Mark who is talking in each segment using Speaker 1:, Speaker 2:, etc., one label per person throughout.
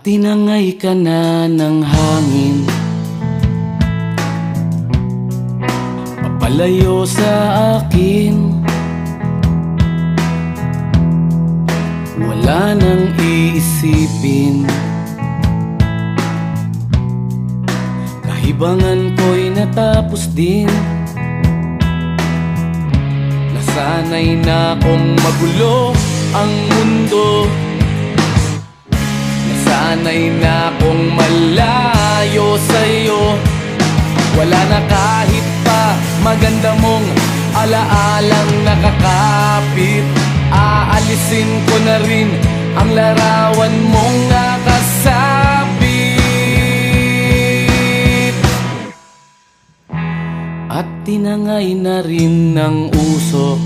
Speaker 1: Tinangay ka na ng hangin, papalayo sa akin. Wala nang iisipin, kahibangan ko'y natapos din. Nasanay na kong magulo ang mundo, nasanay na kong malayo sa'yo. Wala na kahit pa maganda mong alaalang nakakapit. Aalisin ko na rin ang larawan mong nakasabit. At tinangay na rin ng usok,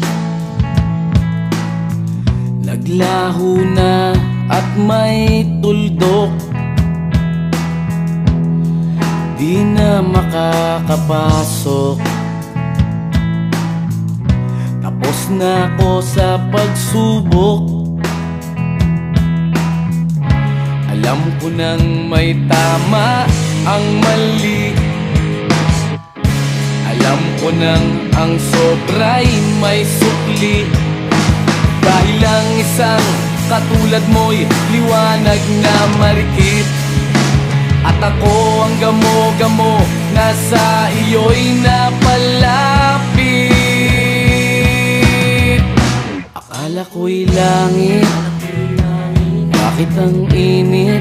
Speaker 1: naglaho na at may tuldok. Di na makakapasok, tapos na ako sa pagsubok. Alam ko nang may tama ang mali, alam ko nang ang sobra'y may sukli. Dahil lang isang katulad mo'y liwanag na marikit, at ako ang gamo-gamo na sa iyo'y napalapit. Akala ko'y langit, bakit ang init?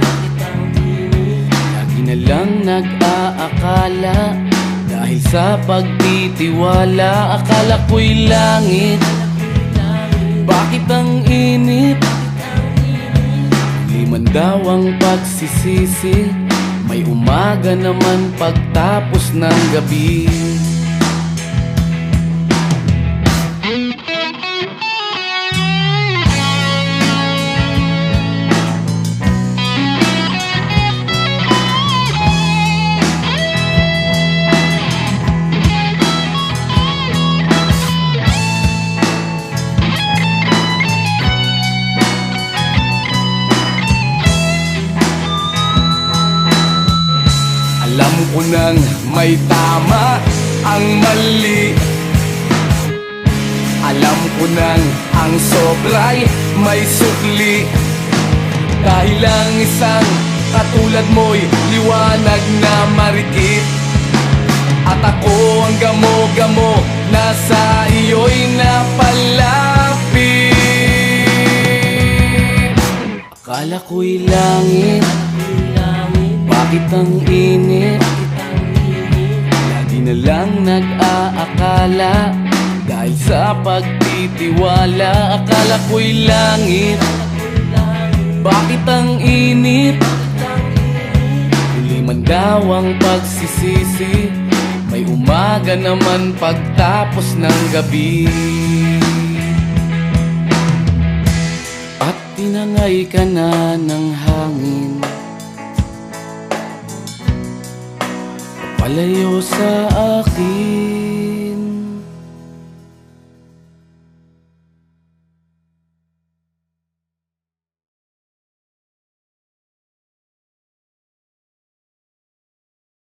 Speaker 1: Lagi na lang nag-aakala, dahil sa pagtitiwala. Akala ko'y langit, bakit ang init? Di man daw ang pagsisisi, may umaga naman pagtapos ng gabi. Alam ko nang may tama ang mali, alam ko nang ang sobra'y may sukli. Dahil lang isang katulad mo'y liwanag na marikit, at ako ang gamo-gamo na sa iyo'y napalapit. Akala ko'y langit, bakit ang init? Lagi na lang nag-aakala, dahil sa pagtitiwala. Akala ko'y langit, bakit ang init? Huli man daw ang pagsisisi, may umaga naman pagtapos ng gabi. At tinangay ka na ng hangin, palayo sa akin.